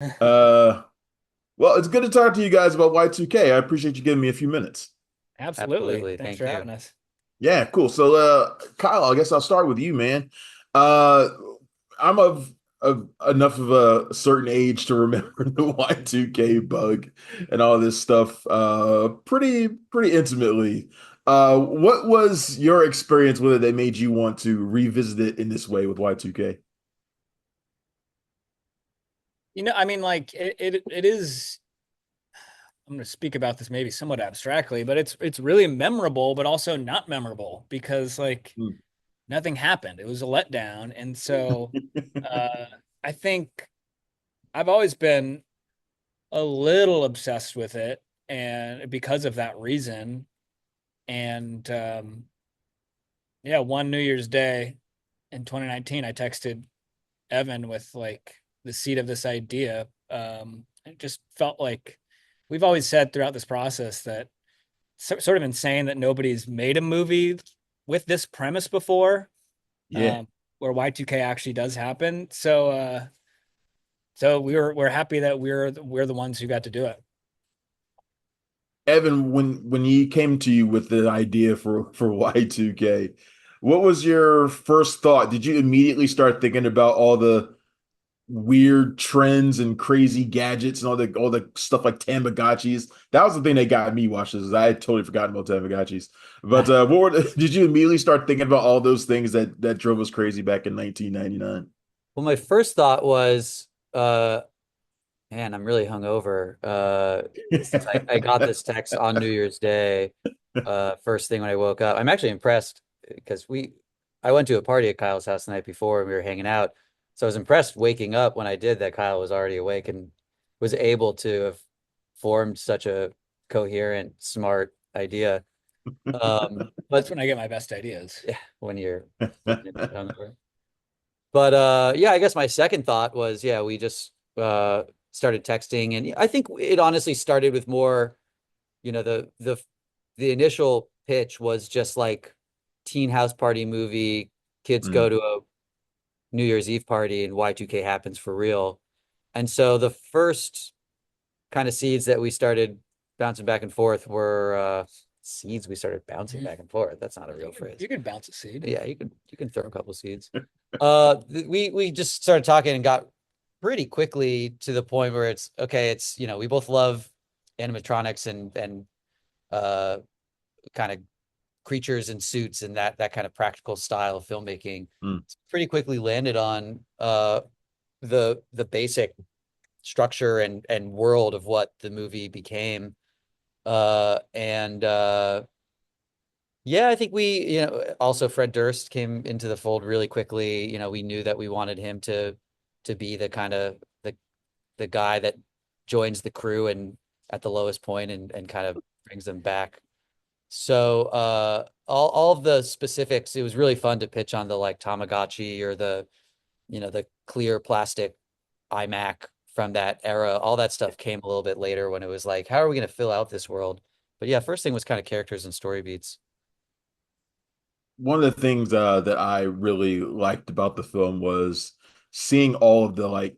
Uh, well, it's good to talk to you guys about Y2K. I appreciate you giving me a few minutes. Absolutely. Absolutely. Thanks Thank for you. having us. Yeah, cool. So, Kyle, I guess I'll start with you, man. Uh, I'm of enough of a certain age to remember the Y2K bug and all this stuff pretty intimately. What was your experience with it that made you want to revisit it in this way with Y2K? I mean, like it is. I'm going to speak about this maybe somewhat abstractly, but it's really memorable, but also not memorable because like Hmm. nothing happened. It was a letdown, and so uh, I think I've always been a little obsessed with it, and because of that reason, and yeah, one New Year's Day in 2019, I texted Evan with like the seed of this idea. It just felt like we've always said throughout this process that sort of insane that nobody's made a movie with this premise before, Yeah. um, where Y2K actually does happen. So we're happy that we're the ones who got to do it. Evan, when he came to you with the idea for Y2K, what was your first thought? Did you immediately start thinking about all the weird trends and crazy gadgets and all the stuff like Tamagotchis? That was the thing that got me watching this. I had totally forgotten about Tamagotchis. But did you immediately start thinking about all those things that drove us crazy back in 1999? Well, my first thought was, man, I'm really hungover. Since I got this text on New Year's Day, first thing when I woke up. I'm actually impressed because I went to a party at Kyle's house the night before and we were hanging out. So I was impressed waking up when I did that Kyle was already awake and was able to have formed such a coherent, smart idea. That's But when I get my best ideas. yeah, when you're hungover. But yeah, I guess my second thought was, yeah, we just started texting, and I think it honestly started with more, the initial pitch was just like teen house party movie, kids go Mm. to a New Year's Eve party and Y2K happens for real. And so the first kind of seeds that we started bouncing back and forth were seeds we started bouncing back and forth. That's not a real phrase. You could bounce a seed. Yeah, you can throw a couple seeds. We just started talking and got pretty quickly to the point where it's okay. It's we both love animatronics and uh kind of creatures and suits and that kind of practical style of filmmaking. Mm. It's pretty quickly landed on the basic structure and world of what the movie became. And Yeah, I think also Fred Durst came into the fold really quickly. We knew that we wanted him to be the kind of the guy that joins the crew and at the lowest point and kind of brings them back. So all of the specifics, it was really fun to pitch on the like Tamagotchi or the clear plastic iMac from that era. All that stuff came a little bit later when it was like, how are we going to fill out this world? But yeah, first thing was kind of characters and story beats. One of the things that I really liked about the film was seeing all of the like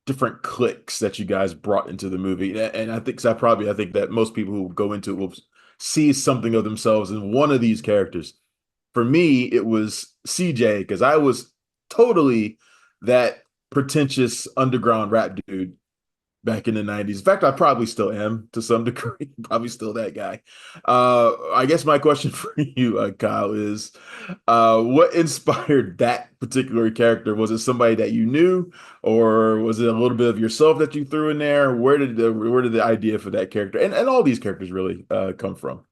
different clicks that you guys brought into the movie. And I think that most people who go into it will see something of themselves in one of these characters. For me, it was CJ because I was totally that pretentious underground rap dude back in the 90s. In fact, I probably still am to some degree, probably still that guy. I guess my question for you, Kyle, is what inspired that particular character? Was it somebody that you knew, or was it a little bit of yourself that you threw in there? Where did the idea for that character and all these characters really come from?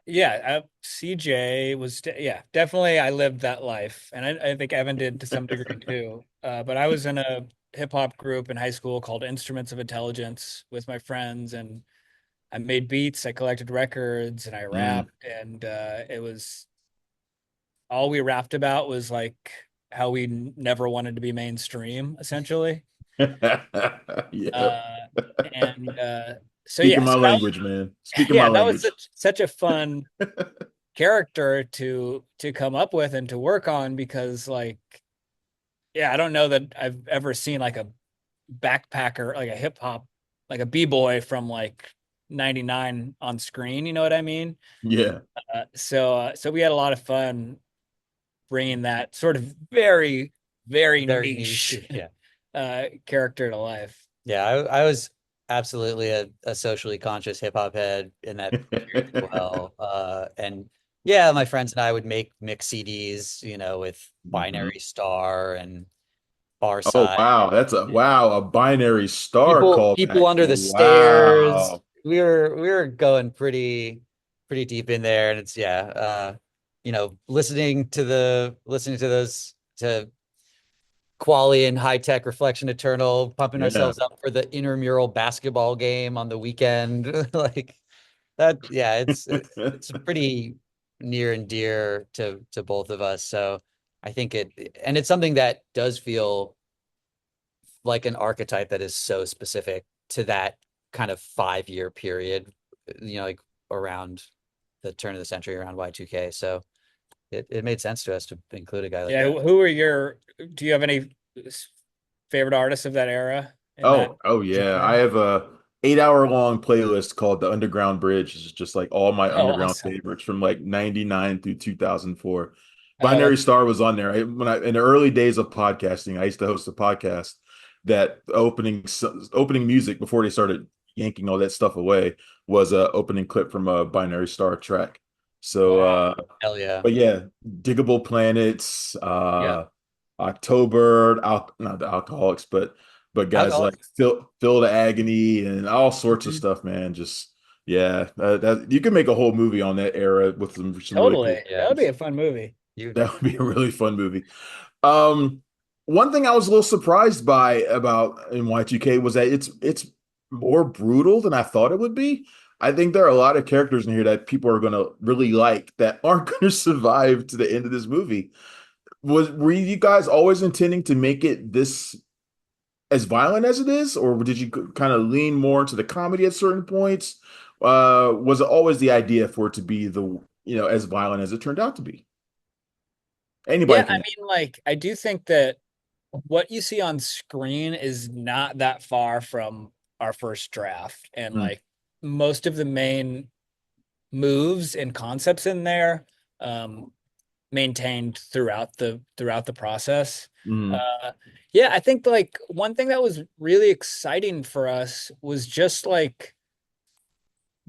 Yeah, CJ was yeah, definitely I lived that life, and I think Evan did to some degree too. But I was in a hip hop group in high school called Instruments of Intelligence with my friends, and I made beats, I collected records, and I Mm. rapped, and it was all we rapped about was like how we never wanted to be mainstream, essentially. Yeah. Uh, and so Speaking yeah, my so language, man. Speaking my yeah, that was language. such a fun character to come up with and to work on because like yeah, I don't know that I've ever seen like a backpacker, like a hip hop, like a b-boy from like 99 on screen, you know what I mean? Yeah. So we had a lot of fun bringing that sort of very, very Very niche. niche Yeah. character to life. Yeah, I was absolutely a socially conscious hip hop head in that period as well. And yeah, my friends and I would make mix CDs, with Mhm. Binary Star and Bar Oh Side. wow, that's a binary star People callback. under the stairs. Wow. We were going pretty deep in there, and it's yeah, listening to those to Quali and High Tech Reflection Eternal, pumping Yeah. ourselves up for the intramural basketball game on the weekend. Like that, yeah, it's pretty near and dear to both of us. So I think and it's something that does feel like an archetype that is so specific to that kind of 5 year period, like around the turn of the century, around Y2K. So it made sense to us to include a guy like Yeah, that. do you have any favorite artists of that era in that Oh yeah. I genre? have a 8 hour long playlist called The Underground Bridge. It's just like all my Oh, underground awesome. favorites from like 99 through 2004. Oh, Binary that's Star was on there. When I in the early days of podcasting, I used to host a podcast that opening music before they started yanking all that stuff away was a opening clip from a Binary Star track. So wow. Hell yeah. but yeah, Diggable Planets, Yeah, October, not the Alcoholics, but guys like Alcoholics. Phil the Agony and all sorts of Mhm. stuff, man. Just yeah, that you can make a whole movie on that era with some really cool totally. That Yeah. would be songs. a fun movie. You That would be a really fun movie. Um, One thing I was a little surprised by about in Y2K was that it's more brutal than I thought it would be. I think there are a lot of characters in here that people are gonna really like that aren't gonna survive to the end of this movie. Were you guys always intending to make it this as violent as it is, or did you kind of lean more into the comedy at certain points? Was it always the idea for it to be as violent as it turned out to be? Yeah, Anybody I can. mean, like, I do think that what you see on screen is not that far from our first draft. And Mm, like most of the main moves and concepts in there, um, maintained throughout the process. mm, Uh, yeah, I think like one thing that was really exciting for us was just like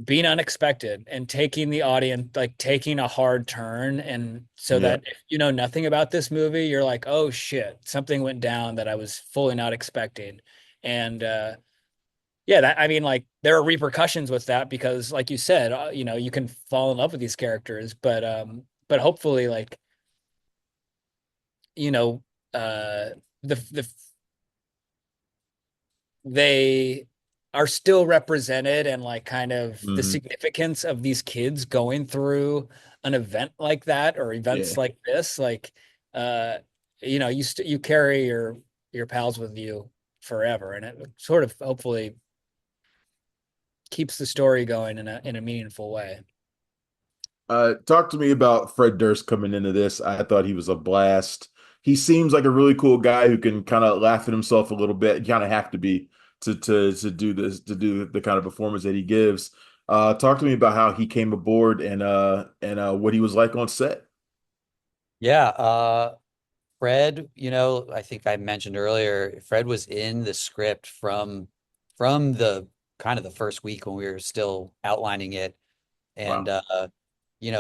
being unexpected and taking the audience, like taking a hard turn, and so yeah. that if you know nothing about this movie, you're like, oh shit, something went down that I was fully not expecting. And yeah, that I mean, like there are repercussions with that because, like you said, you can fall in love with these characters, but hopefully, like you know, the they are still represented, and like kind of the Hmm. significance of these kids going through an event like that or events Yeah. like this, like uh you carry your pals with you forever, and it sort of hopefully keeps the story going in a meaningful way. Talk to me about Fred Durst coming into this. I thought he was a blast. He seems like a really cool guy who can kind of laugh at himself a little bit. You kind of have to be to do this, to do the kind of performance that he gives. Talk to me about how he came aboard and what he was like on set. Yeah, Fred, I think I mentioned earlier, Fred was in the script from the kind of the first week when we were still outlining it. And Wow. we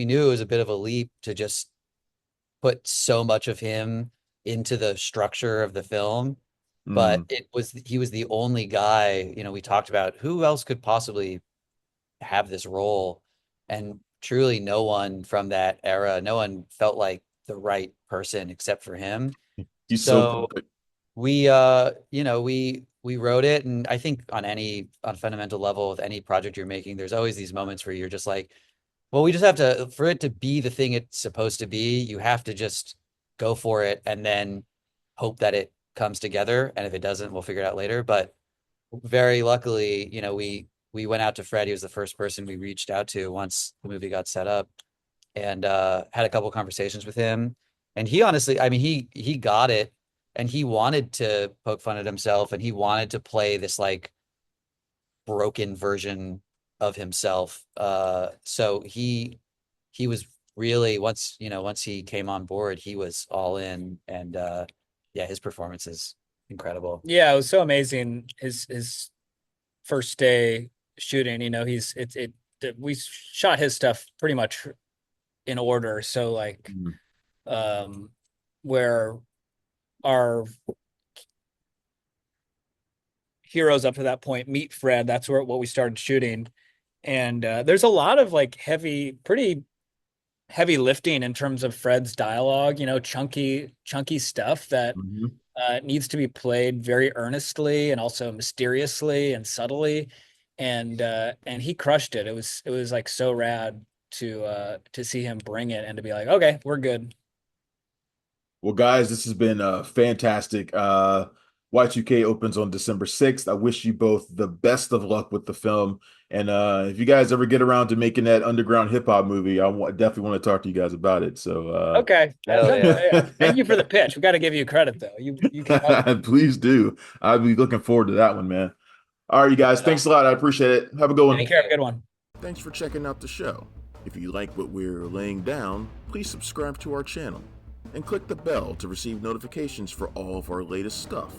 knew it was a bit of a leap to just put so much of him into the structure of the film, but Mm, he was the only guy, we talked about who else could possibly have this role, and truly no one from that era, no one felt like the right person except for him. he's so So perfect. we wrote it, and I think on a fundamental level with any project you're making, there's always these moments where you're just like, well, we just have to, for it to be the thing it's supposed to be, you have to just go for it and then hope that it comes together. And if it doesn't, we'll figure it out later. But very luckily, we went out to Fred. He was the first person we reached out to once the movie got set up, and had a couple conversations with him. And he honestly, I mean, he got it. and he wanted to poke fun at himself, and he wanted to play this like broken version of himself. So he was really, once he came on board, he was all in, and yeah, his performance is incredible. Yeah, it was so amazing. His first day shooting, he's we shot his stuff pretty much in order. So like, Mhm. where our heroes up to that point meet Fred, that's what we started shooting. And there's a lot of like pretty heavy lifting in terms of Fred's dialogue, chunky stuff that Mhm. needs to be played very earnestly and also mysteriously and subtly. And he crushed it. It was like so rad to see him bring it and to be like, okay, we're good. Well, guys, this has been fantastic. Y2K opens on December 6th. I wish you both the best of luck with the film. And if you guys ever get around to making that underground hip hop movie, definitely want to talk to you guys about it. So, Okay. Hell yeah. Yeah. Thank you for the pitch. We got to give you credit though. You came up please do. I'll be looking forward to that one, man. All right, you guys. Thanks a lot. I appreciate it. Have a good Take one. care. Have a good one. Thanks for checking out the show. If you like what we're laying down, please subscribe to our channel and click the bell to receive notifications for all of our latest stuff.